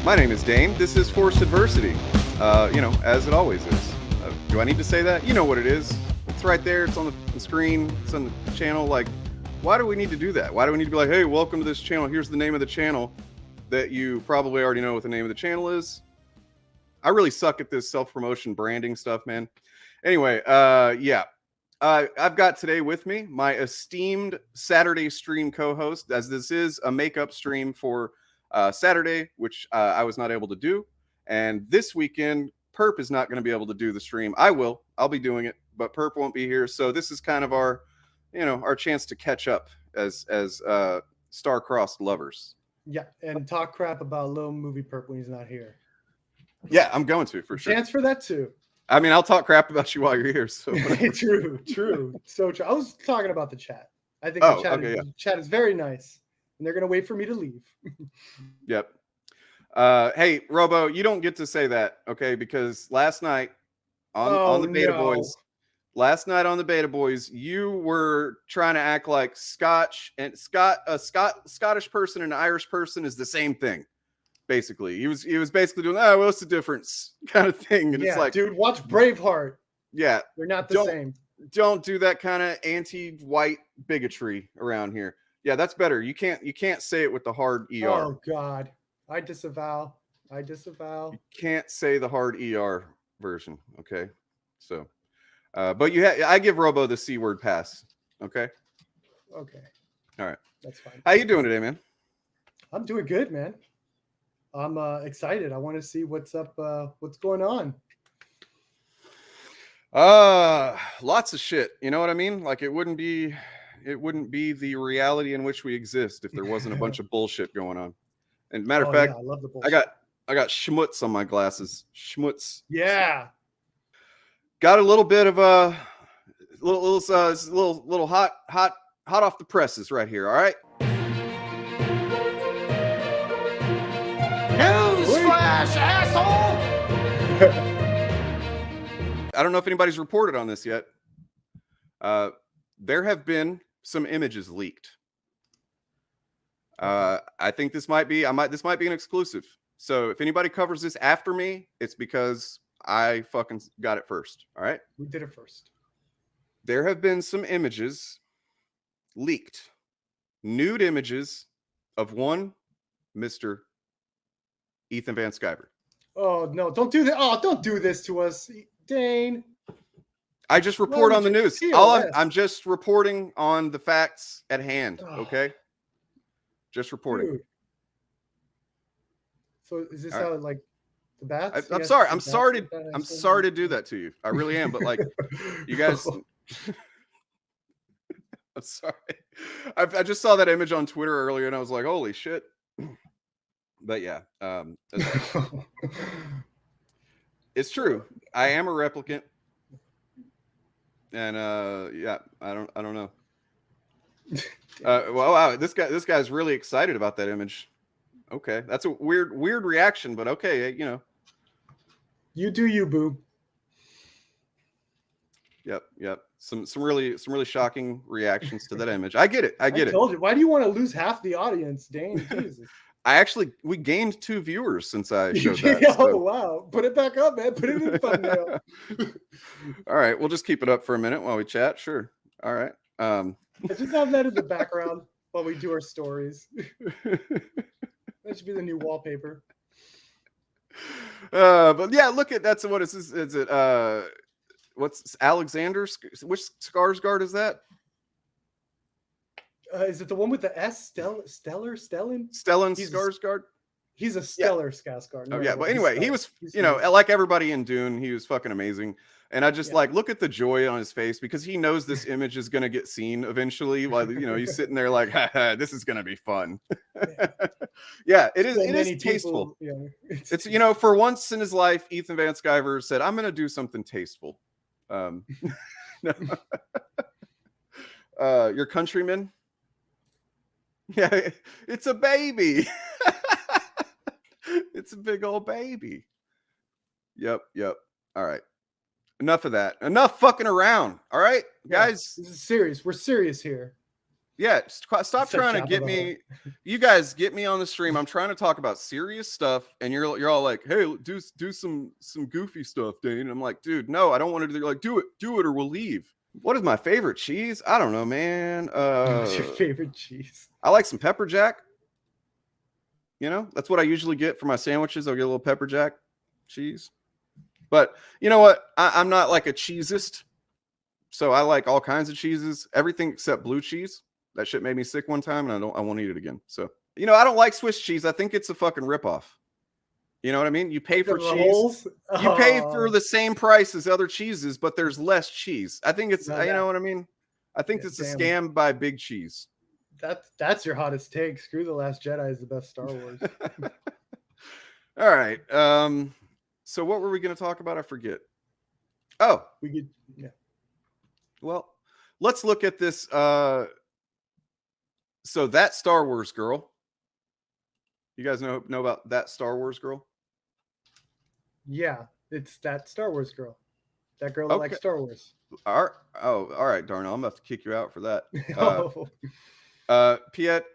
My name is Dane. This is Forced Adversity. As it always is. Do I need to say that? You know what it is. It's right there. It's on the screen. It's on the channel. Like, why do we need to do that? Why do we need to be like, hey, welcome to this channel. Here's the name of the channel that you probably already know what the name of the channel is. I really suck at this self-promotion branding stuff, man. Anyway, I've got today with me my esteemed Saturday stream co-host, as this is a makeup stream for Saturday, which I was not able to do. And this weekend, Perp is not going to be able to do the stream. I'll be doing it, but Perp won't be here. So this is kind of our chance to catch up as star-crossed lovers. Yeah, and talk crap about a little movie Perp when he's not here. Yeah, I'm going to, for sure. Chance for that too. I mean, I'll talk crap about you while you're here. So True. So true. I was talking about the chat. I think the chat is very nice, and they're gonna wait for me to leave. Yep. Hey, Robo, you don't get to say that, okay? Because last night on the Beta Boys, you were trying to act like Scottish person and an Irish person is the same thing. Basically, he was basically doing, what's the difference, kind of thing. And yeah, it's like, dude, watch Braveheart. Yeah, they're not the same. Don't do that kind of anti-white bigotry around here. Yeah, that's better. You can't say it with the hard ER. Oh God, I disavow. You can't say the hard ER version. Okay, so, but I give Robo the C word pass. Okay. All right, that's fine. How you doing today, man? I'm doing good, man. I'm excited. I want to see what's up, what's going on. Lots of shit. You know what I mean? Like it wouldn't be the reality in which we exist if there wasn't a bunch of bullshit going on. And matter of fact, I love the bullshit. I got schmutz on my glasses. Schmutz. Yeah. Got a little bit of a little hot off the presses right here. All right. Newsflash, asshole! I don't know if anybody's reported on this yet. There have been some images leaked. I think this might be an exclusive. So if anybody covers this after me, it's because I fucking got it first. All right? We did it first. There have been some images leaked. Nude images of one Mr. Ethan Van Sciver. Oh no, don't do that. Oh, don't do this to us, Dane. I just report on the news. I'm just reporting on the facts at hand. Okay. Just reporting. Dude. So is this how like the bats? I'm sorry to do that to you. I really am. But like you guys, I'm sorry. I just saw that image on Twitter earlier and I was like, holy shit. But yeah, it's true. I am a replicant, and I don't know. Wow, this guy's really excited about that image. Okay, that's a weird reaction, but okay, you know. You do you, boo. Yep. Some really shocking reactions to that image. I get it. I told you. Why do you want to lose half the audience, Dane? Jesus. We gained 2 viewers since I showed that. Oh, wow. Put it back up, man. Put it in the thumbnail. All right. We'll just keep it up for a minute while we chat. Sure. All right. I just have that in the background while we do our stories. That should be the new wallpaper. But yeah, look at that's what is this? Is it what's Alexander? Which Skarsgård is that? Is it the one with the S? Stellan Skarsgård? He's a stellar Skarsgård. Oh yeah. Well, anyway, he was, like everybody in Dune, he was fucking amazing. And I just look at the joy on his face because he knows this image is going to get seen eventually. While he's sitting there like, this is going to be fun. Yeah, it is. It is tasteful. It's for once in his life, Ethan Van Sciver said, "I'm going to do something tasteful." Your countryman. Yeah, it's a baby. It's a big old baby. Yep. All right. Enough of that. Enough fucking around. All right, guys. This is serious. We're serious here. Yeah, stop trying to get me. You guys get me on the stream. I'm trying to talk about serious stuff, and you're all like, "Hey, do some goofy stuff, Dane." And I'm like, "Dude, no, I don't want to do." Like, do it, or we'll leave. What is my favorite cheese? I don't know, man. What's your favorite cheese? I like some pepper jack. You know, that's what I usually get for my sandwiches. I'll get a little pepper jack cheese. But you know what? I'm not like a cheesist, so I like all kinds of cheeses, everything except blue cheese. That shit made me sick one time, and I won't eat it again. So, you know, I don't like Swiss cheese. I think it's a fucking ripoff. You know what I mean? You pay for cheese. You pay for the same price as other cheeses, but there's less cheese. I think it's, you know what I mean? I think it's a scam by Big Cheese. That's your hottest take. Screw The Last Jedi is the best Star Wars. All right. So what were we going to talk about? I forget. Oh, we could. Yeah. Well, let's look at this. So that Star Wars girl. You guys know about that Star Wars girl? Yeah, it's that Star Wars girl. That girl that likes Star Wars. All right, Darnell. I'm about to kick you out for that. Piet.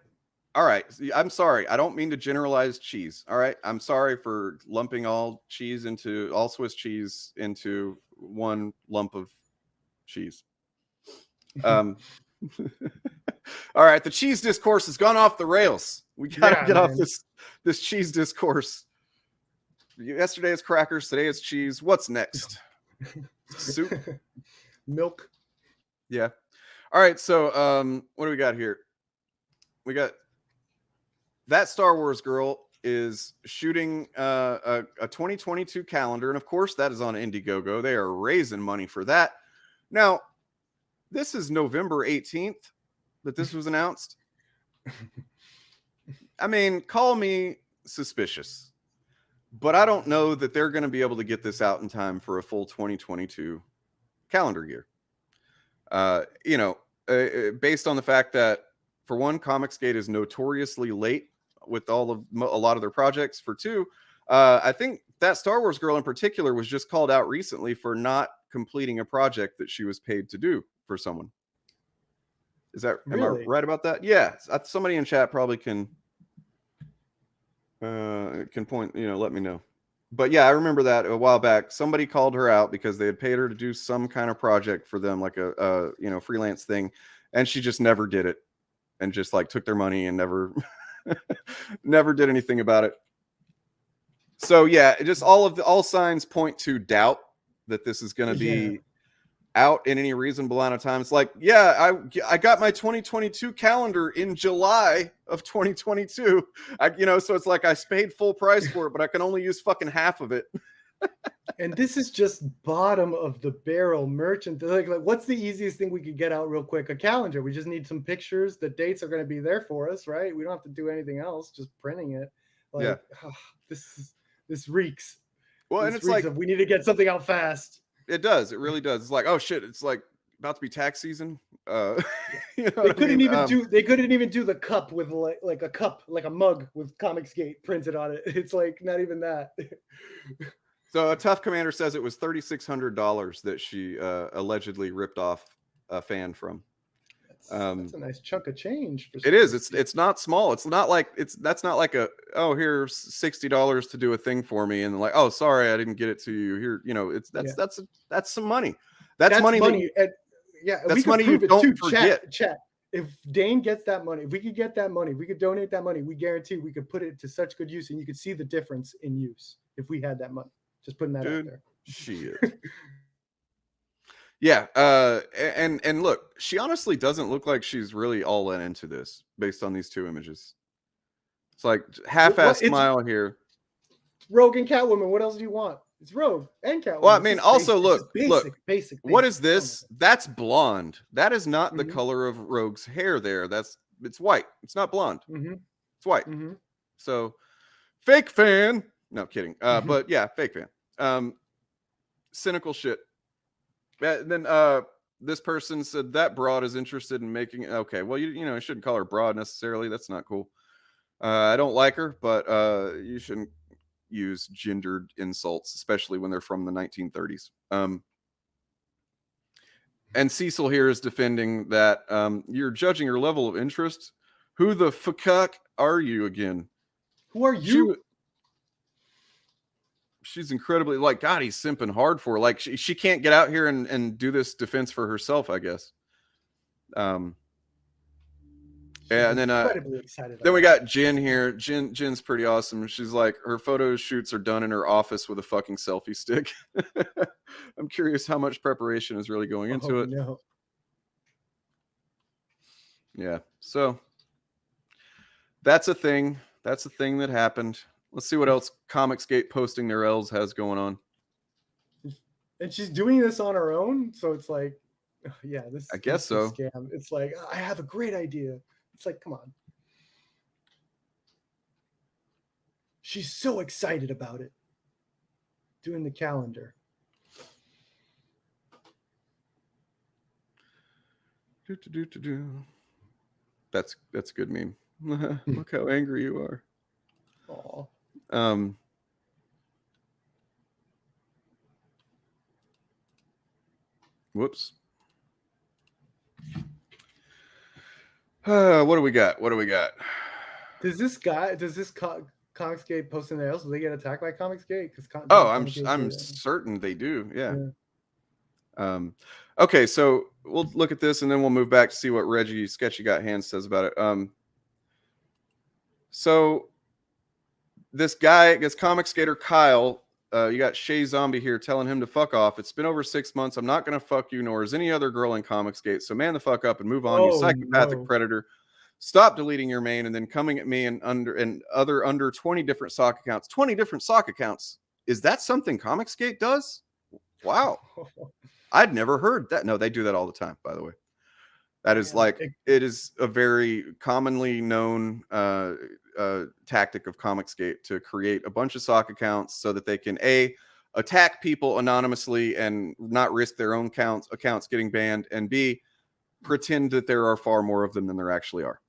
All right. I'm sorry. I don't mean to generalize cheese. All right. I'm sorry for lumping all Swiss cheese into one lump of cheese. All right, the cheese discourse has gone off the rails. We gotta get off this cheese discourse. Yesterday it's crackers, today it's cheese. What's next? Soup, milk. Yeah. All right. So what do we got here? We got that Star Wars girl is shooting a 2022 calendar, and of course that is on Indiegogo. They are raising money for that. Now, this is November 18th that this was announced. I mean, call me suspicious, but I don't know that they're going to be able to get this out in time for a full 2022 calendar year. You know, based on the fact that, for one, ComicsGater is notoriously late with a lot of their projects. For two, I think that Star Wars girl in particular was just called out recently for not completing a project that she was paid to do for someone. Is that really? Am I right about that? Yeah. Somebody in chat probably can point, you know, let me know. But yeah, I remember that a while back. Somebody called her out because they had paid her to do some kind of project for them, like a you know, freelance thing, and she just never did it, and just like took their money and never never did anything about it. So yeah, just all signs point to doubt that this is going to be out in any reasonable amount of time. It's like, yeah, I got my 2022 calendar in July of 2022. You know, so it's like I paid full price for it, but I can only use fucking half of it. And this is just bottom of the barrel merchant. Like, what's the easiest thing we could get out real quick? A calendar. We just need some pictures. The dates are going to be there for us, right? We don't have to do anything else. Just printing it. Like, yeah. This reeks. Well, this and it's like we need to get something out fast. It does. It really does. It's like, oh shit! It's like about to be tax season. You know they couldn't even do. They couldn't even do the cup with like a cup, like a mug with ComicsGate printed on it. It's like not even that. So a Tough Commander says it was $3,600 that she allegedly ripped off a fan from. That's a nice chunk of change. It is. It's not small. It's not like that's not like a, oh, here's $60 to do a thing for me, and like, oh, sorry, I didn't get it to you here. You know, that's some money. That's money. That's money you don't forget. Chat. If Dane gets that money, if we could get that money, we could donate that money. We guarantee we could put it to such good use, and you could see the difference in use if we had that money. Just putting that out there. Shit. Yeah, and look, she honestly doesn't look like she's really all into this based on these two images. It's like half-ass smile here. Rogue and Catwoman. What else do you want? It's Rogue and Catwoman. Well, I mean, also basic. What is this? That's blonde. That is not the color of Rogue's hair there. It's white. It's not blonde. It's white. So, fake fan. No kidding. But yeah, fake fan. Cynical shit. Then this person said that broad is interested in making. Okay, well, you know, I shouldn't call her broad necessarily. That's not cool. I don't like her, but you shouldn't use gendered insults, especially when they're from the 1930s. And Cecil here is defending that you're judging your level of interest. Who the fuck are you again? Who are you? She's incredibly like, God, he's simping hard for her. Like she can't get out here and do this defense for herself, I guess. Yeah, and then incredibly excited. Then we got Jen here. Jen's pretty awesome. She's like, her photo shoots are done in her office with a fucking selfie stick. I'm curious how much preparation is really going into it. No. Yeah, so that's a thing. That's a thing that happened. Let's see what else ComicsGate posting their L's has going on. And she's doing this on her own, so it's like, yeah, this. I guess so. Scam. It's like, I have a great idea. It's like, come on. She's so excited about it. Doing the calendar. That's a good meme. Look how angry you are. Aw. Whoops. What do we got? Does this ComicsGate posting their else? Do they get attacked by ComicsGate? I'm certain they do. Yeah. Okay, so we'll look at this and then we'll move back to see what Reggie Sketchy Got Hands says about it. So this guy, I guess ComicsGater Kyle, you got Shay Zombie here telling him to fuck off. It's been over 6 months. I'm not gonna fuck you, nor is any other girl in ComicsGate. So man the fuck up and move on, you psychopathic predator. Stop deleting your main and then coming at me and under 20 different sock accounts. 20 different sock accounts. Is that something ComicsGate does? Wow. I'd never heard that. No, they do that all the time, by the way. That is it is a very commonly known tactic of ComicsGate to create a bunch of sock accounts so that they can attack people anonymously and not risk their own accounts getting banned, and B, pretend that there are far more of them than there actually are.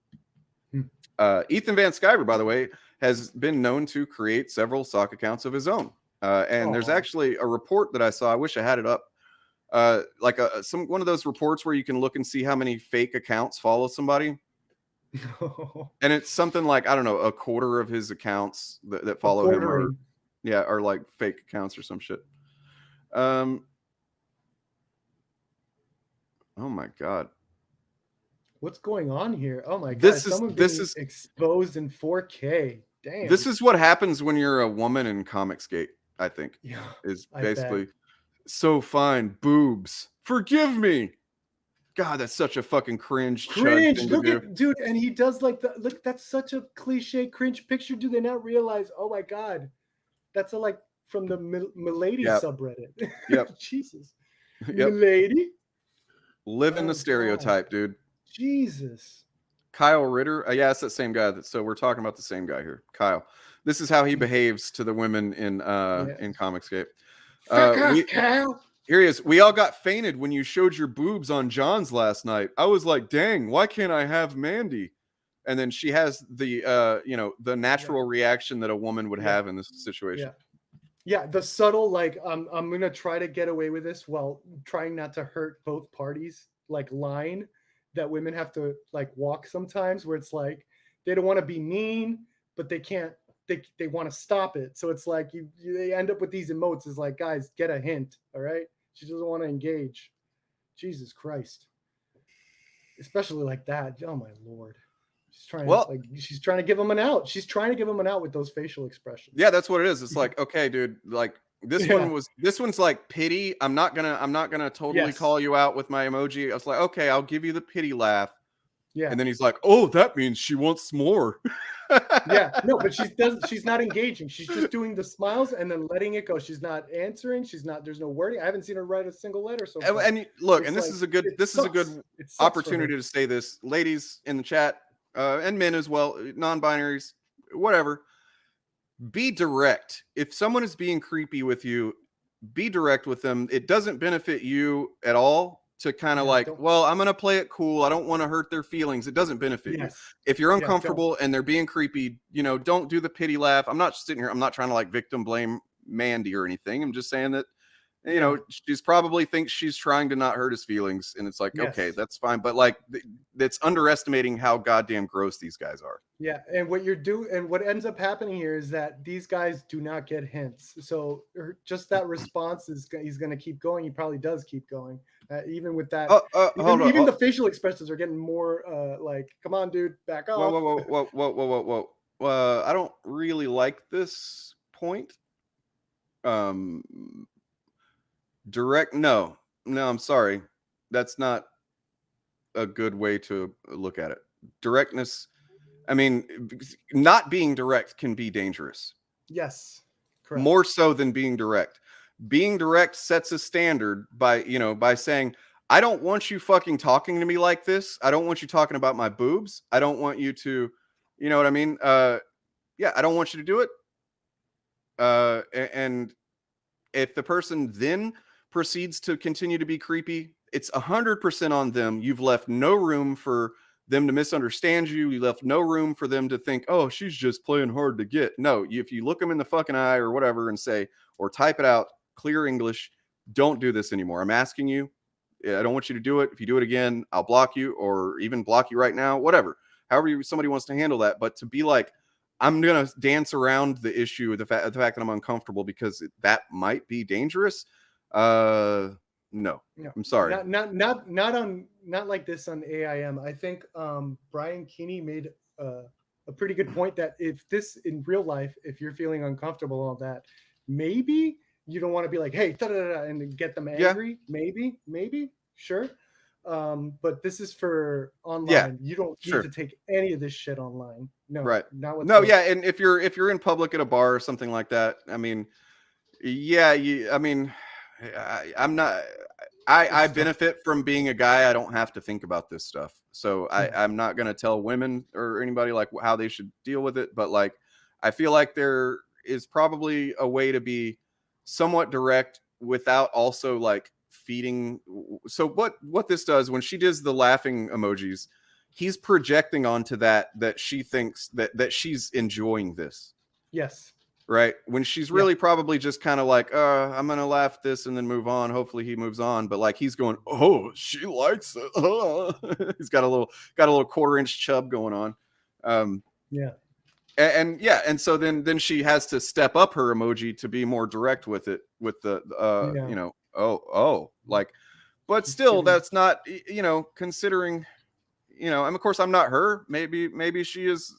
Ethan Van Sciver, by the way, has been known to create several sock accounts of his own. And there's actually a report that I saw. I wish I had it up. Like one of those reports where you can look and see how many fake accounts follow somebody. And it's something like, I don't know, a quarter of his accounts that follow him are like fake accounts or some shit. Oh my God. What's going on here? Oh my God. This is exposed in 4K. Damn. This is what happens when you're a woman in ComicsGate, I think. Yeah. Is basically so fine. Boobs. Forgive me. God, that's such a fucking cringe. Look at dude, and he does like look. That's such a cliche cringe picture. Do they not realize? Oh my God, that's like from the Milady subreddit. Yep. Jesus. Yep. Milady. Living the stereotype, dude. Jesus. Kyle Ritter. Yeah, it's that same guy. So we're talking about the same guy here. Kyle. This is how he behaves to the women in ComicsGate. Kyle. Here he is. We all got fainted when you showed your boobs on John's last night. I was like, dang, why can't I have Mandy? And then she has the the natural reaction that a woman would have in this situation. Yeah, the subtle like I'm gonna try to get away with this while trying not to hurt both parties like line that women have to like walk sometimes, where it's like they don't want to be mean, but they can't. They want to stop it. So it's like they end up with these emotes. It's like, guys, get a hint. All right. She doesn't want to engage. Jesus Christ. Especially like that. Oh my Lord. She's trying to give him an out. She's trying to give him an out with those facial expressions. Yeah, that's what it is. It's like, okay, dude, like this one's like pity. I'm not gonna totally call you out with my emoji. I was like, okay, I'll give you the pity laugh. Yeah. And then he's like, oh, that means she wants more. Yeah, no, but she's not engaging. She's just doing the smiles and then letting it go. She's not answering. There's no wording. I haven't seen her write a single letter so far. And look, and this is a good opportunity to say this, ladies in the chat, and men as well, non-binaries, whatever. Be direct. If someone is being creepy with you, be direct with them. It doesn't benefit you at all to kind of I'm going to play it cool. I don't want to hurt their feelings. It doesn't benefit you. If you're uncomfortable and they're being creepy, don't do the pity laugh. I'm not sitting here. I'm not trying to like victim blame Mandy or anything. I'm just saying that you know, she's probably thinks she's trying to not hurt his feelings, and it's like, okay, Yes. that's fine, but like that's underestimating how goddamn gross these guys are. Yeah, and what ends up happening here is that these guys do not get hints. So just that response he's going to keep going. He probably does keep going, even with that. Even the facial expressions are getting more like, "Come on, dude, back off." Whoa. I don't really like this point. Direct? No, I'm sorry. That's not a good way to look at it. Directness. I mean, not being direct can be dangerous. Yes, correct. More so than being direct. Being direct sets a standard by saying, I don't want you fucking talking to me like this. I don't want you talking about my boobs. I don't want you to, you know what I mean? Yeah, I don't want you to do it. And if the person then proceeds to continue to be creepy, it's 100% on them. You've left no room for them to misunderstand you. You left no room for them to think, oh, she's just playing hard to get. No, if you look them in the fucking eye or whatever and say, or type it out, clear English, don't do this anymore. I'm asking you. I don't want you to do it. If you do it again, I'll block you, or even block you right now, whatever. However somebody wants to handle that. But to be like, I'm going to dance around the issue of the fact that I'm uncomfortable because that might be dangerous. No, I'm sorry. Not like this on AIM. I think Brian Keeney made a pretty good point that if this in real life, if you're feeling uncomfortable and all that, maybe you don't want to be like, hey, and get them angry. Yeah. Maybe, sure. But this is for online. Yeah, you don't need to take any of this shit online. No, right. Yeah. And if you're in public at a bar or something like that, I mean, yeah, I benefit from being a guy. I don't have to think about this stuff. So I'm not going to tell women or anybody like how they should deal with it. But like, I feel like there is probably a way to be somewhat direct without also like feeding. So what this does when she does the laughing emojis, he's projecting onto that she thinks that she's enjoying this. Yes. Right. When she's really probably just kind of like, I'm going to laugh this and then move on. Hopefully he moves on. But like, he's going, oh, she likes it. He's got a little 1/4-inch chub going on. Yeah. And so then she has to step up her emoji to be more direct with it, with the, you know, like, but still that's not, you know, considering, you know, and of course I'm not her. Maybe she is.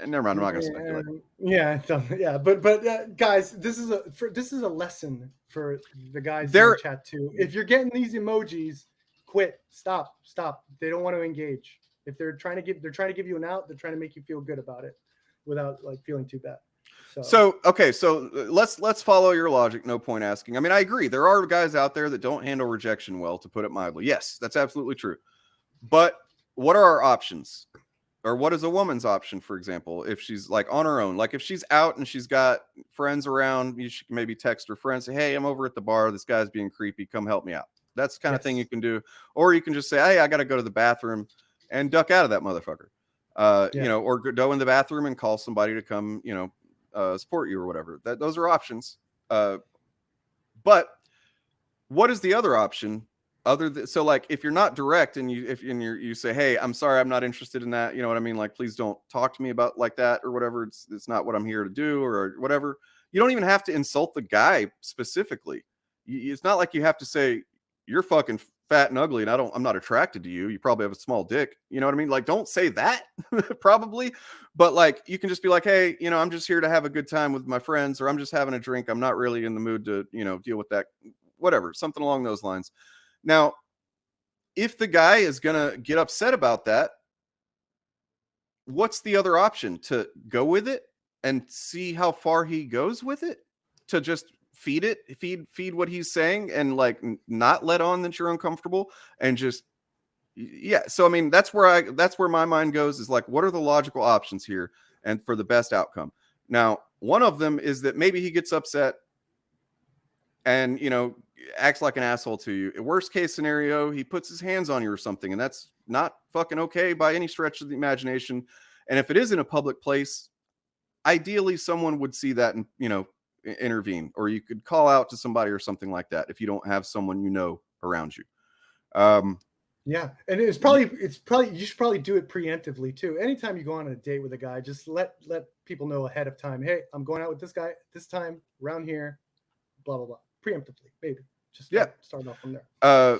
Never mind. I'm not going to speculate. But guys, this is a lesson for the guys in the chat too. If you're getting these emojis, quit. Stop. They don't want to engage. If they're trying to give you an out, they're trying to make you feel good about it without like feeling too bad. So let's follow your logic. No point asking. I mean, I agree. There are guys out there that don't handle rejection well, to put it mildly. Yes, that's absolutely true. But what are our options? Or what is a woman's option, for example, if she's like on her own? Like if she's out and she's got friends around, you should maybe text her friends, say, hey, I'm over at the bar. This guy's being creepy. Come help me out. That's the kind of thing you can do. Or you can just say, hey, I got to go to the bathroom and duck out of that motherfucker. You know, or go in the bathroom and call somebody to come, you know, support you or whatever. Those are options. But what is the other option? So like if you're not direct and you say, hey, I'm sorry, I'm not interested in that, you know what I mean, like please don't talk to me about like that or whatever, it's not what I'm here to do or whatever. You don't even have to insult the guy specifically. It's not like you have to say you're fucking fat and ugly and I'm not attracted to you, you probably have a small dick, you know what I mean, like don't say that. Probably, but like you can just be like, hey, you know, I'm just here to have a good time with my friends, or I'm just having a drink, I'm not really in the mood to, you know, deal with that, whatever, something along those lines. Now, if the guy is going to get upset about that, what's the other option? To go with it and see how far he goes with it? To just feed what he's saying and like not let on that you're uncomfortable and just, yeah. So, I mean, that's where my mind goes, is like, what are the logical options here and for the best outcome? Now, one of them is that maybe he gets upset and, you know, acts like an asshole to you. Worst case scenario, he puts his hands on you or something, and that's not fucking okay by any stretch of the imagination. And if it is in a public place, ideally someone would see that and, you know, intervene, or you could call out to somebody or something like that if you don't have someone you know around you. Yeah, and it's probably you should probably do it preemptively too. Anytime you go on a date with a guy, just let people know ahead of time. Hey, I'm going out with this guy this time around here. Blah blah blah. Preemptively, maybe. Just start off from there.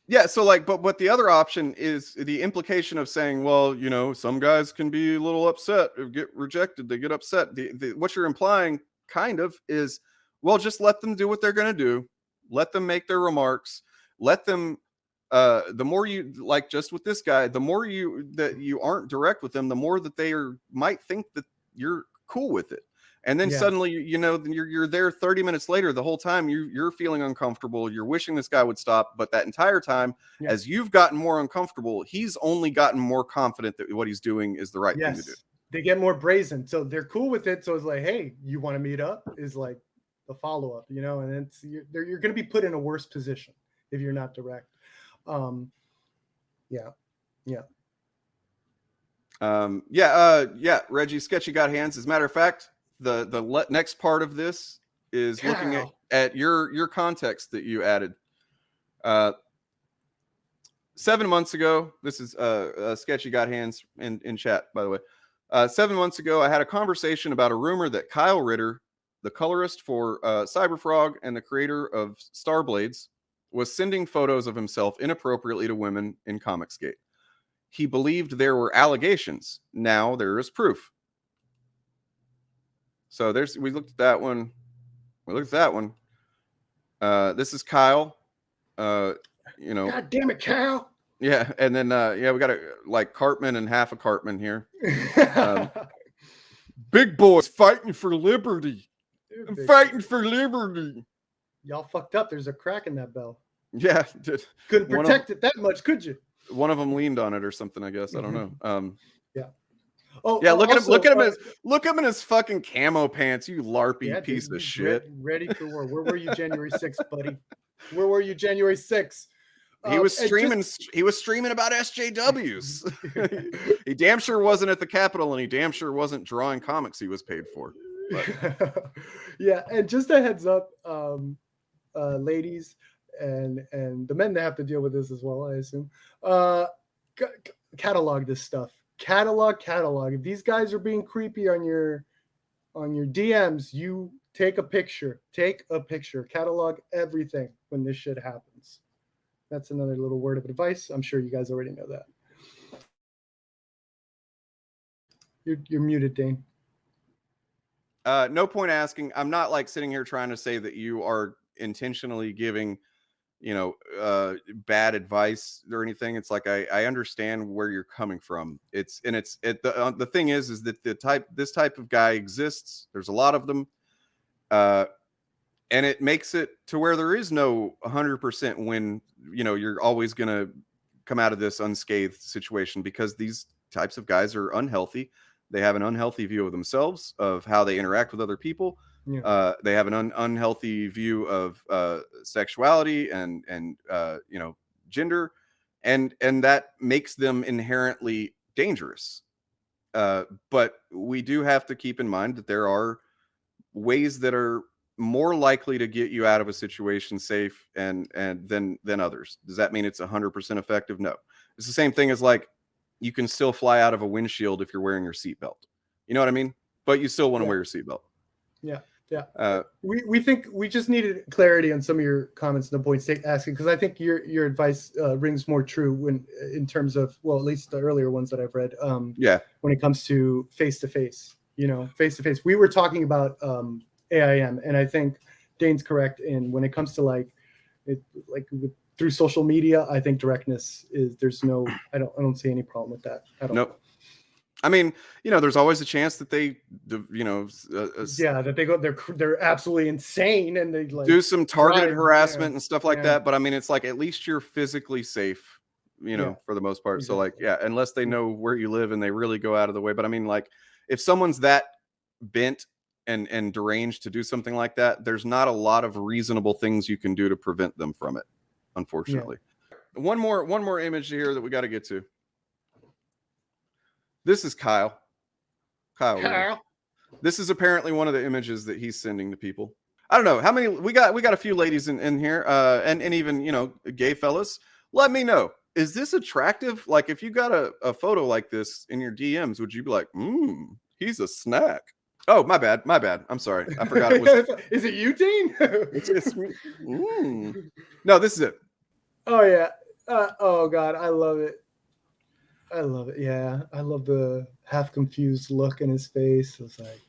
Yeah, so like, but the other option is the implication of saying, well, you know, some guys can be a little upset or get rejected. They get upset. What you're implying kind of is, well, just let them do what they're going to do. Let them make their remarks. Let them, the more you, like just with this guy, the more that you aren't direct with them, the more that they might think that you're cool with it. And then suddenly, you know, you're there 30 minutes later. The whole time you're feeling uncomfortable. You're wishing this guy would stop. But that entire time, as you've gotten more uncomfortable, he's only gotten more confident that what he's doing is the right thing to do. They get more brazen. So they're cool with it. So it's like, hey, you want to meet up? Is like the follow-up, you know, and you're going to be put in a worse position if you're not direct. Reggie, Sketchy got hands. As a matter of fact, the next part of this is looking at your context that you added. 7 months ago, this is Sketchy got hands in chat, by the way. 7 months ago, I had a conversation about a rumor that Kyle Ritter, the colorist for Cyberfrog and the creator of Starblades, was sending photos of himself inappropriately to women in ComicsGate. He believed there were allegations. Now there is proof. So we looked at that one. This is Kyle. You know. God damn it, Kyle. Yeah, and then we got like Cartman and half a Cartman here. Big boys fighting for liberty. I'm fighting for liberty. Y'all fucked up. There's a crack in that bell. Yeah. Couldn't protect it that much, could you? One of them leaned on it or something, I guess. I don't know. Yeah. Oh yeah, look at him in his fucking camo pants, you larpy piece of shit. Ready for war. Where were you January 6th, buddy? Where were you January 6th? He was streaming. He was streaming about SJWs. He damn sure wasn't at the Capitol, and he damn sure wasn't drawing comics he was paid for. Yeah, and just a heads up, ladies, and the men that have to deal with this as well, I assume. Catalog this stuff. Catalog. If these guys are being creepy on your DMs, you take a picture. Catalog everything when this shit happens. That's another little word of advice. I'm sure you guys already know that. You're muted, Dane. No point asking. I'm not like sitting here trying to say that you are intentionally giving, you know, bad advice or anything. It's like I understand where you're coming from. The thing is that this type of guy exists. There's a lot of them. And it makes it to where there is no 100% win. You know, you're always going to come out of this unscathed situation because these types of guys are unhealthy. They have an unhealthy view of themselves, of how they interact with other people. Yeah. They have an unhealthy view of sexuality and you know, gender, and that makes them inherently dangerous. But we do have to keep in mind that there are ways that are more likely to get you out of a situation safe and than others. Does that mean it's 100% effective? No. It's the same thing as like you can still fly out of a windshield if you're wearing your seatbelt. You know what I mean? But you still want to wear your seatbelt. Yeah. We think we just needed clarity on some of your comments and the points asking, because I think your advice rings more true when in terms of, well, at least the earlier ones that I've read. When it comes to face-to-face, you know, face-to-face. We were talking about AIM, and I think Dane's correct in when it comes to through social media. I think directness is I don't see any problem with that at all. Nope. I mean, you know, there's always a chance that they, you know, that they go, they're absolutely insane and they like do some targeted harassment and stuff like that. But I mean, it's like at least you're physically safe, you know, for the most part. Exactly. So like, unless they know where you live and they really go out of the way. But I mean, like, if someone's that bent and deranged to do something like that, there's not a lot of reasonable things you can do to prevent them from it, unfortunately. One more image here that we got to get to. This is Kyle. This is apparently one of the images that he's sending to people. I don't know how many we got a few ladies in here, and even, you know, gay fellas. Let me know. Is this attractive? Like, if you got a photo like this in your DMs, would you be like, he's a snack? Oh, my bad. I'm sorry. I forgot it was. Is it you, Dean? It's me. No, this is it. Oh yeah. Oh God, I love it. Yeah, I love the half confused look in his face. It's like,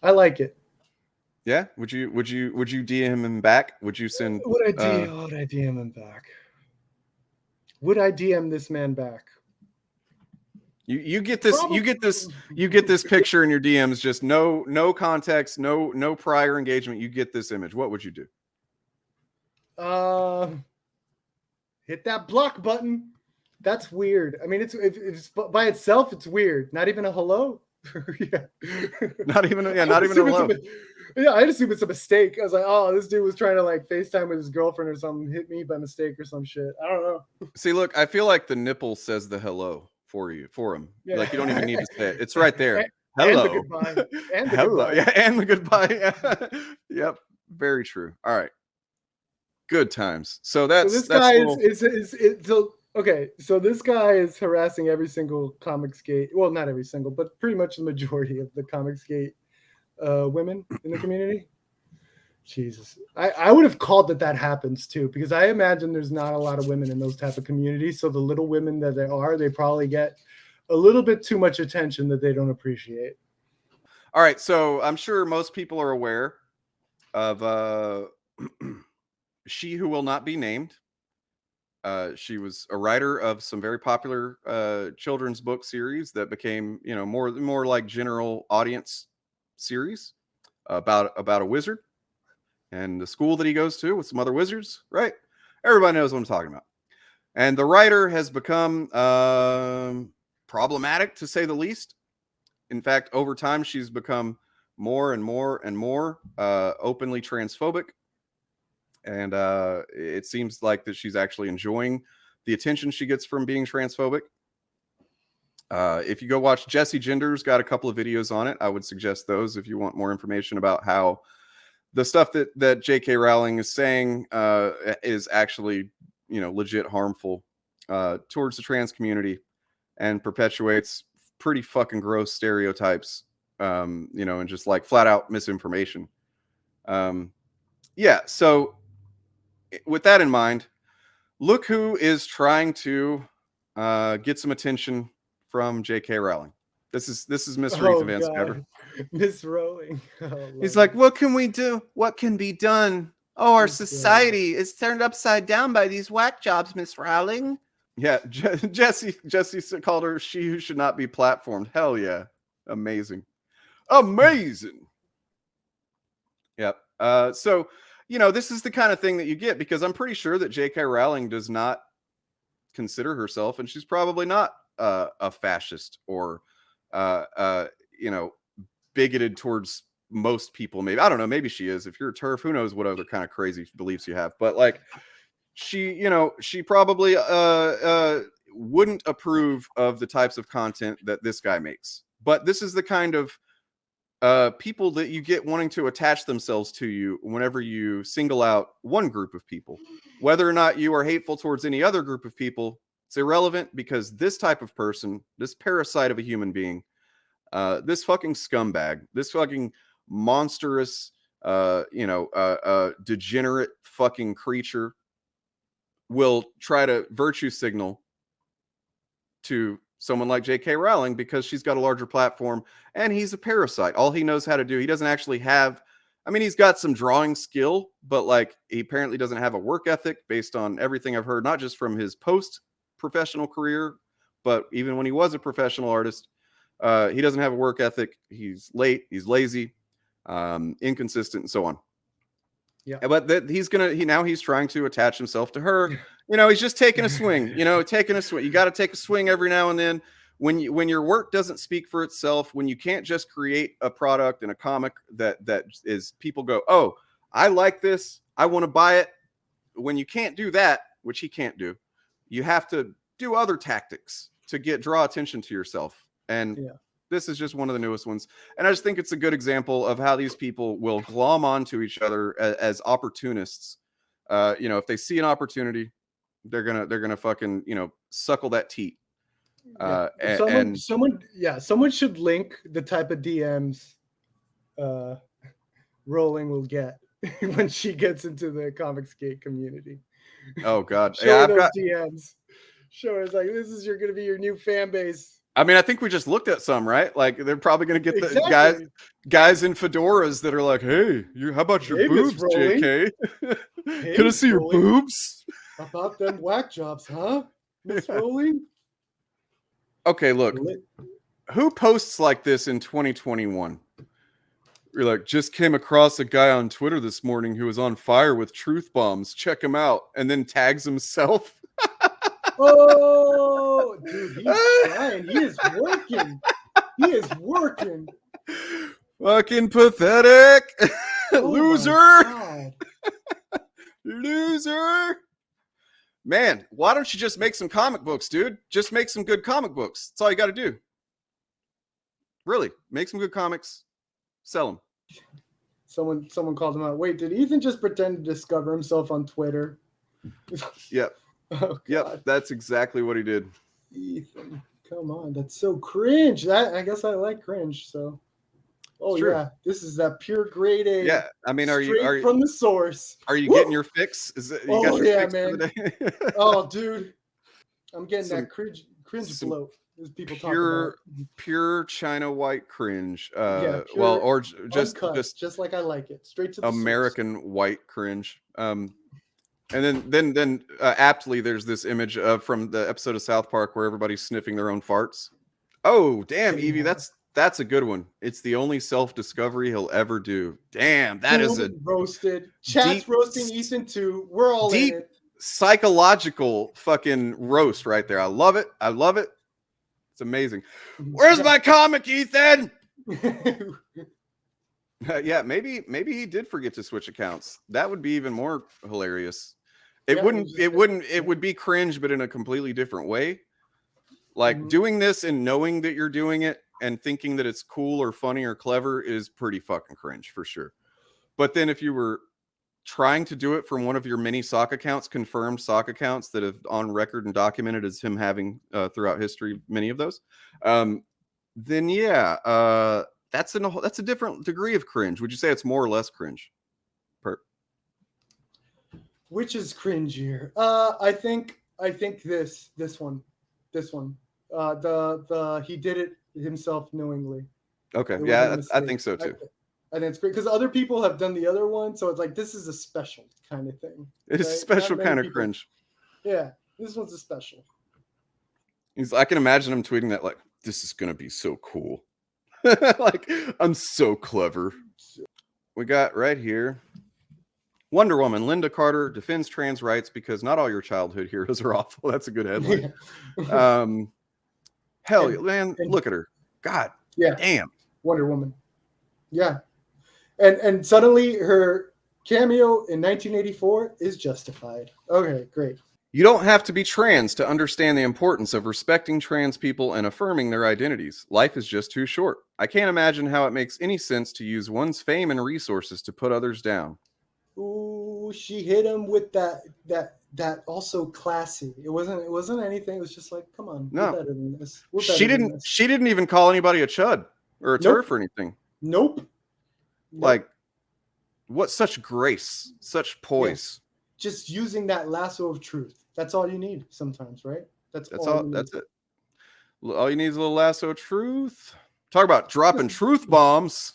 I like it. Yeah. Would you DM him back? Would you send? Would I DM him back? Would I DM this man back? You get this. Probably. You get this picture in your DMs. Just no context, no prior engagement. You get this image. What would you do? Hit that block button. That's weird. I mean, it's by itself. It's weird. Not even a hello. Yeah. Not even a hello. Yeah, I assume it's a mistake. I was like, oh, this dude was trying to like FaceTime with his girlfriend or something, hit me by mistake or some shit. I don't know. See, look, I feel like the nipple says the hello for him. Yeah. Like, you don't even need to say it. It's right there. Hello. And the goodbye. And the hello. Goodbye. Yeah, and the goodbye. Yep. Very true. All right. Good times. So this guy so this guy is harassing every single ComicsGate. Well, not every single, but pretty much the majority of the ComicsGate women in the community. Jesus, I would have called that happens too, because I imagine there's not a lot of women in those type of communities. So the little women that there are, they probably get a little bit too much attention that they don't appreciate. All right, so I'm sure most people are aware of She Who Will Not Be Named. She was a writer of some very popular children's book series that became, you know, more like general audience series about a wizard and the school that he goes to with some other wizards, right? Everybody knows what I'm talking about. And the writer has become problematic, to say the least. In fact, over time, she's become more and more openly transphobic. And it seems like that she's actually enjoying the attention she gets from being transphobic. If you go watch Jesse Gender's got a couple of videos on it, I would suggest those if you want more information about how the stuff that J.K. Rowling is saying is actually, you know, legit harmful towards the trans community and perpetuates pretty fucking gross stereotypes, you know, and just like flat out misinformation. Yeah, so with that in mind, look who is trying to get some attention from J.K. Rowling. This is Miss Reeve Van Scaver. Miss Rowling. He's like, what can we do? What can be done? Oh, our society is turned upside down by these whack jobs, Miss Rowling. Yeah, Jesse called her she who should not be platformed. Hell yeah. Amazing. Yep. So, you know, this is the kind of thing that you get, because I'm pretty sure that J.K. Rowling does not consider herself, and she's probably not a fascist or, you know, bigoted towards most people. Maybe, I don't know, maybe she is. If you're a TERF, who knows what other kind of crazy beliefs you have. But like, she probably wouldn't approve of the types of content that this guy makes. But this is the kind of people that you get wanting to attach themselves to you whenever you single out one group of people. Whether or not you are hateful towards any other group of people, it's irrelevant, because this type of person, this parasite of a human being, this fucking scumbag, this fucking monstrous, degenerate fucking creature will try to virtue signal to someone like J.K. Rowling because she's got a larger platform and he's a parasite. All he knows how to do, he doesn't actually have, I mean, he's got some drawing skill, but like, he apparently doesn't have a work ethic based on everything I've heard, not just from his post-professional career, but even when he was a professional artist. He doesn't have a work ethic. He's late, he's lazy, inconsistent, and so on. Yeah. But he's trying to attach himself to her. You know, he's just taking a swing. You know, taking a swing. You got to take a swing every now and then. When your work doesn't speak for itself, when you can't just create a product and a comic that is, people go, oh, I like this, I want to buy it. When you can't do that, which he can't do, you have to do other tactics to draw attention to yourself. And This is just one of the newest ones, and I just think it's a good example of how these people will glom onto each other as opportunists. If they see an opportunity, they're gonna fucking suckle that teat. Someone should link the type of DMs Rowling will get when she gets into the ComicsGate community. Oh God, Show her those DMs. Show her, it's like, this is gonna be your new fan base. I mean, I think we just looked at some, right? Like they're probably gonna get the guys in fedoras that are like, "Hey, how about your boobs, JK? Can I see your boobs? How about them whack jobs, huh, Miss Rowling?" Okay, look, who posts like this in 2021? You're like, just came across a guy on Twitter this morning who was on fire with truth bombs. Check him out, and then tags himself. Oh, dude, he's trying. He is working. He is working. Fucking pathetic. Oh, loser. Loser. Man, why don't you just make some comic books, dude? Just make some good comic books. That's all you got to do. Really, make some good comics. Sell them. Someone called him out. Wait, did Ethan just pretend to discover himself on Twitter? Yep. Oh, yep, that's exactly what he did. Ethan, come on, that's so cringe. I guess I like cringe. So, yeah, this is that pure grade A. Yeah, I mean, are you from the source? Are you getting your fix? Is it? You got your fix man. for the day? Oh, dude, I'm getting that cringe bloat. As people talk about pure China white cringe. just like I like it, straight to the American source. White cringe. And then aptly, there's this image from the episode of South Park where everybody's sniffing their own farts. Oh, damn, Evie, that's a good one. It's the only self-discovery he'll ever do. Damn, that is a roasted. Chat's roasting Ethan too. We're all deep in it. Psychological fucking roast right there. I love it. It's amazing. Where's my comic, Ethan? Yeah, maybe he did forget to switch accounts. That would be even more hilarious. It would be cringe, but in a completely different way. Like doing this and knowing that you're doing it and thinking that it's cool or funny or clever is pretty fucking cringe for sure. But then if you were trying to do it from one of your many sock accounts, confirmed sock accounts that have on record and documented as him having throughout history, many of those, then yeah, that's a different degree of cringe. Would you say it's more or less cringe? Which is cringier? I think this one. He did it himself knowingly. Okay, yeah, I think so too. I think it's great because other people have done the other one, so it's like this is a special kind of thing. It's a special kind of cringe. Yeah, this one's a special. I can imagine him tweeting that like, "This is gonna be so cool." Like, I'm so clever. We got right here Wonder Woman. Linda Carter defends trans rights because not all your childhood heroes are awful. That's a good headline. Hell, man, look at her. God, yeah, damn. Wonder Woman. Yeah, and suddenly her cameo in 1984 is justified. Okay, great. You don't have to be trans to understand the importance of respecting trans people and affirming their identities. Life is just too short. I can't imagine how it makes any sense to use one's fame and resources to put others down. Ooh, she hit him with that also classy. It wasn't anything. It was just like, come on, we're better than this. She didn't even call anybody a chud or a turf or anything. Nope. Like, what such grace, such poise. Yeah. Just using that lasso of truth. That's all you need sometimes, right? That's all. That's it. All you need is a little lasso of truth. Talk about dropping truth bombs.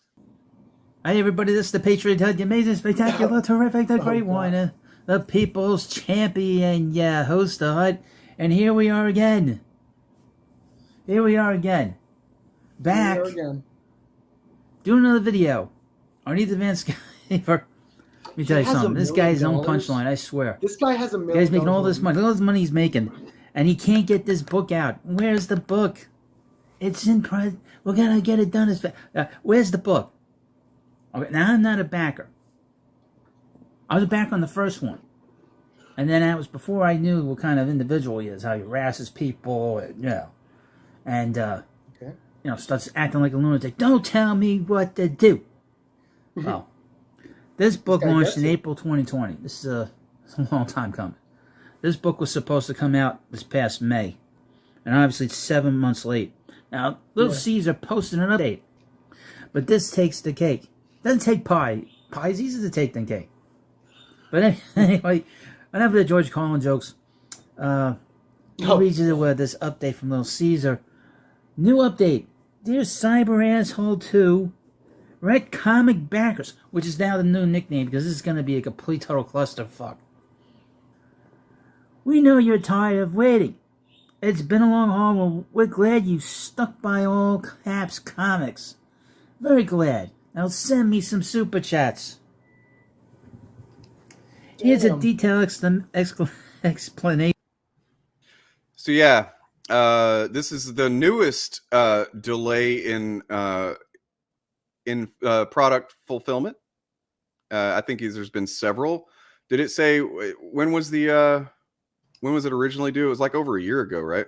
Hi, everybody. This is the Patriot Hut, the amazing, spectacular, terrific, the great one, the people's champion, host the Hut. And here we are again. Back. Do another video. Arnita Van Sciver. Let me tell you something. This guy's his own punchline, I swear. This guy has $1 million. Guy's making all this money. Look at all this money he's making. And he can't get this book out. Where's the book? It's in press. We're going to get it done. Where's the book? Okay, now I'm not a backer. I was a backer on the first one. And then that was before I knew what kind of individual he is, how he harasses people, And okay. starts acting like a lunatic. Don't tell me what to do. Well, this book launched in April 2020. This is it's a long time coming. This book was supposed to come out this past May, and obviously it's 7 months late. Now, Little Caesar posted an update, but this takes the cake. Doesn't take pie. Pie's easier to take than cake. But anyway, enough of the George Carlin jokes. I'll read you this update from Little Caesar. New update. Dear Cyber Asshole 2, Red Comic Backers, which is now the new nickname because this is going to be a complete total clusterfuck. We know you're tired of waiting. It's been a long haul. We're glad you stuck by All Caps Comics. Very glad. Now send me some super chats. Here's a detailed explanation. So yeah, this is the newest delay in product fulfillment. I think there's been several. Did it say when was it originally due? It was like over a year ago, right?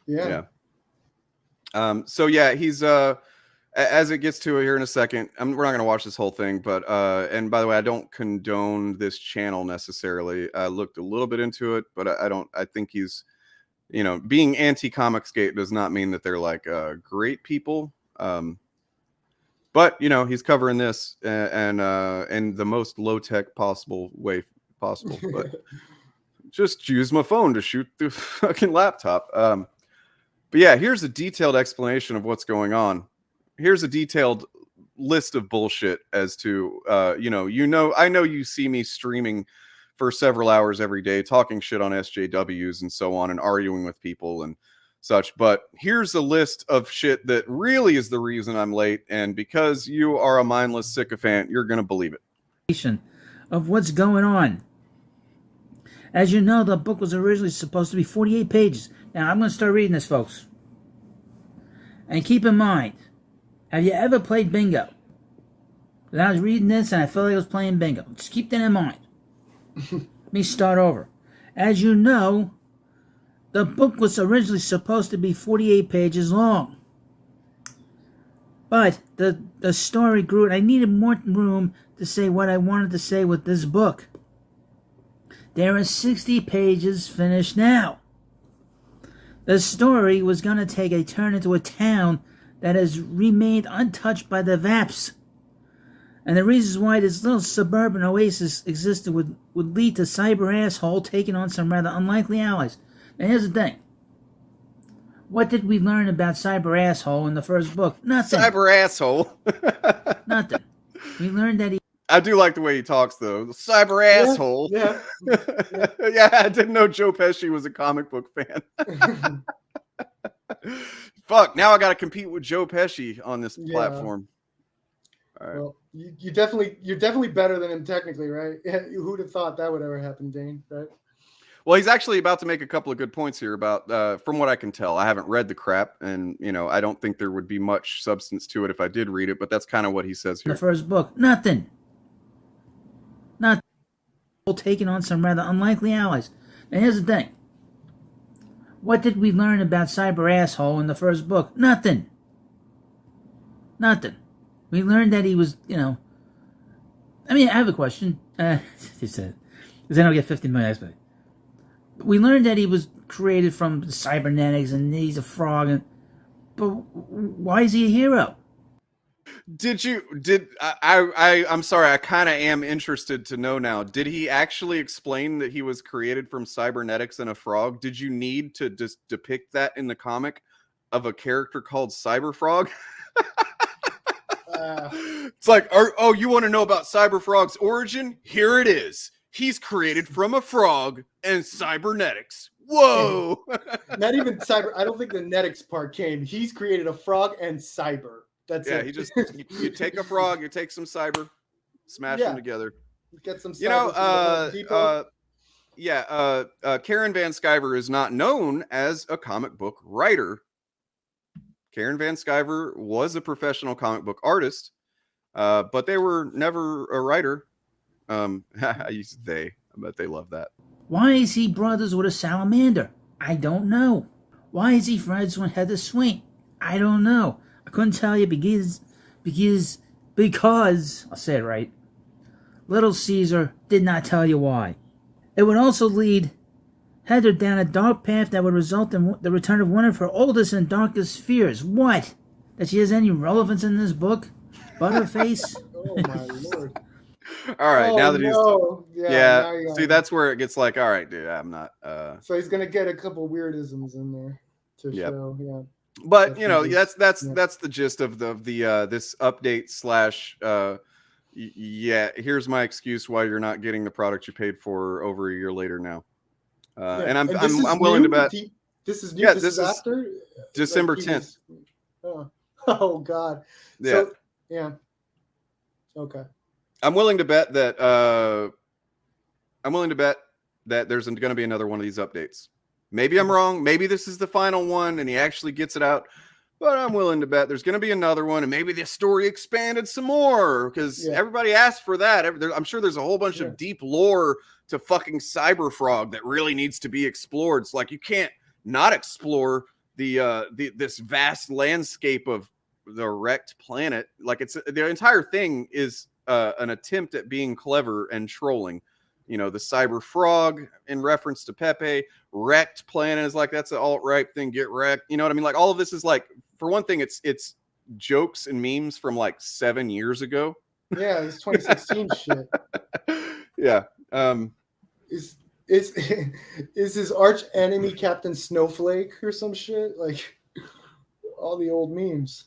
Yeah. So yeah, he's as it gets to it here in a second. We're not going to watch this whole thing, but and by the way, I don't condone this channel necessarily. I looked a little bit into it, but I don't. I think he's, being anti-ComicsGate does not mean that they're like great people. But he's covering this and the most low-tech possible way possible. But just use my phone to shoot the fucking laptop. But yeah, here's a detailed explanation of what's going on. Here's a detailed list of bullshit as to, I know you see me streaming for several hours every day, talking shit on SJWs and so on, and arguing with people and such. But here's a list of shit that really is the reason I'm late. And because you are a mindless sycophant, you're going to believe it. Of what's going on. As you know, the book was originally supposed to be 48 pages. Now, I'm going to start reading this, folks. And keep in mind, have you ever played bingo? And I was reading this and I felt like I was playing bingo. Just keep that in mind. Let me start over. As you know, the book was originally supposed to be 48 pages long. But the story grew and I needed more room to say what I wanted to say with this book. There are 60 pages finished now. The story was going to take a turn into a town that has remained untouched by the Vaps. And the reasons why this little suburban oasis existed would lead to Cyber Asshole taking on some rather unlikely allies. Now here's the thing. What did we learn about Cyber Asshole in the first book? Nothing. Cyber Asshole. Nothing. We learned that he... I do like the way he talks, though. Cyber Asshole. Yeah. Yeah, I didn't know Joe Pesci was a comic book fan. Fuck, now I got to compete with Joe Pesci on this platform. All right. Well, you're definitely better than him technically, right? Who'd have thought that would ever happen, Dane? Right? Well, he's actually about to make a couple of good points here about, from what I can tell. I haven't read the crap, and I don't think there would be much substance to it if I did read it. But that's kind of what he says here. The first book, nothing. Taking on some rather unlikely allies. Now here's the thing. What did we learn about Cyber Asshole in the first book? Nothing. We learned that he was, I have a question. He said, because then I'll get 50 million XP. We learned that he was created from cybernetics and he's a frog. But why is he a hero? I'm sorry, I kind of am interested to know now. Did he actually explain that he was created from cybernetics and a frog? Did you need to just depict that in the comic of a character called Cyber Frog? It's like, you want to know about Cyber Frog's origin? Here it is. He's created from a frog and cybernetics. Whoa! Not even cyber. I don't think the netics part came. He's created a frog and cyber. That's it. He just you take a frog, you take some cyber, smash them together. Get some. Karen Van Sciver is not known as a comic book writer. Karen Van Sciver was a professional comic book artist, but they were never a writer. I used they. I bet they love that. Why is he brothers with a salamander? I don't know. Why is he Fred's one had to swing? I don't know. I couldn't tell you because I'll say it right. Little Caesar did not tell you why. It would also lead Heather down a dark path that would result in the return of one of her oldest and darkest fears. What? That she has any relevance in this book? Butterface? Oh my lord. All right, now that he's yeah, see, that's where it gets like, all right, dude, I'm not. So he's gonna get a couple weirdisms in there to show, yeah. But you know, that's the gist of the this update slash. Yeah, here's my excuse why you're not getting the product you paid for over a year later now. And I'm willing to bet this is new. Yeah, this is after December 10th. Oh God. Yeah. So, yeah. Okay. I'm willing to bet that there's going to be another one of these updates. Maybe I'm wrong. Maybe this is the final one and he actually gets it out. But I'm willing to bet there's going to be another one, and maybe the story expanded some more because everybody asked for that. I'm sure there's a whole bunch of deep lore to fucking Cyberfrog that really needs to be explored. It's like you can't not explore this vast landscape of the wrecked planet. Like the entire thing is an attempt at being clever and trolling. You know, the cyber frog in reference to Pepe, wrecked planet is like, that's an alt-right thing, get wrecked. You know what I mean? Like all of this is like, for one thing, it's jokes and memes from like 7 years ago. Yeah, it's 2016 shit. Yeah. Is his arch enemy Captain Snowflake or some shit? Like all the old memes.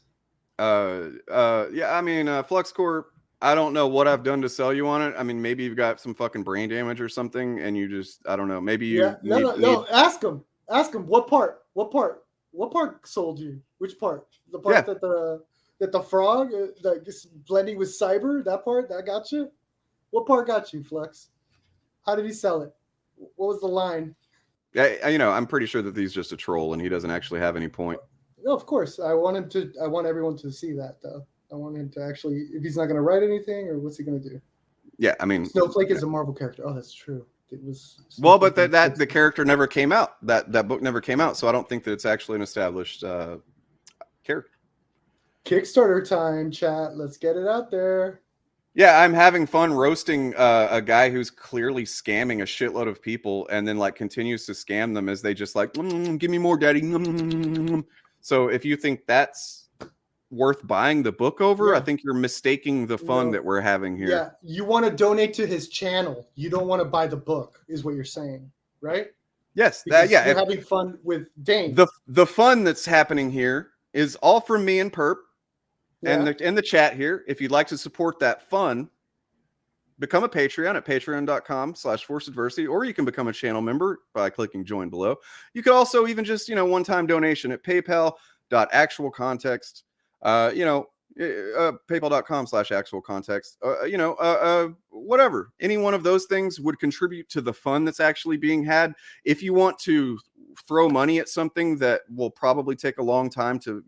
Yeah, I mean, FluxCore, I don't know what I've done to sell you on it. I mean, maybe you've got some fucking brain damage or something, and you just, I don't know. Maybe you. No. Ask him. What part sold you? Which part? The part that the frog that gets blending with cyber. That part that got you. What part got you, Flux? How did he sell it? What was the line? Yeah, you know, I'm pretty sure that he's just a troll, and he doesn't actually have any point. No, of course. I want everyone to see that, though. I want him to actually, if he's not going to write anything, or what's he going to do? Yeah, I mean, Snowflake is a Marvel character. Oh, that's true. It was Snowflake, but that the character never came out. That book never came out, so I don't think that it's actually an established character. Kickstarter time, chat. Let's get it out there. Yeah, I'm having fun roasting a guy who's clearly scamming a shitload of people, and then like continues to scam them as they just like, give me more, daddy. So if you think that's worth buying the book over, I think you're mistaking the fun that we're having here. Yeah, you want to donate to his channel. You don't want to buy the book, is what you're saying, right? Yes, you're having fun with Dane. The fun that's happening here is all from me and Perp and in the chat here. If you'd like to support that fun, become a Patreon at patreon.com/forcedversity, or you can become a channel member by clicking join below. You could also even just, one-time donation at paypal.actualcontext. PayPal.com/actualcontext. Whatever. Any one of those things would contribute to the fun that's actually being had. If you want to throw money at something that will probably take a long time to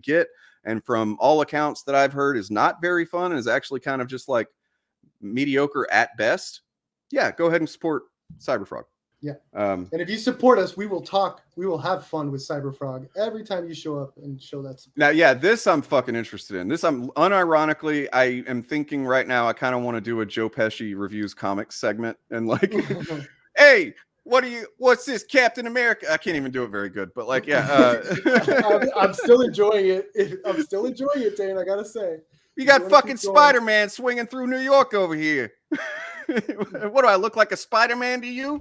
get, and from all accounts that I've heard is not very fun and is actually kind of just like mediocre at best, go ahead and support Cyberfrog. Yeah. And if you support us, we will talk. We will have fun with Cyberfrog every time you show up and show that support. Now, this I'm fucking interested in. This I'm unironically, I am thinking right now, I kind of want to do a Joe Pesci reviews comics segment and like, hey, what's this, Captain America? I can't even do it very good, but like, I'm still enjoying it. I'm still enjoying it, Dane, I gotta say. You got fucking Spider-Man swinging through New York over here. What do I look like, a Spider-Man to you?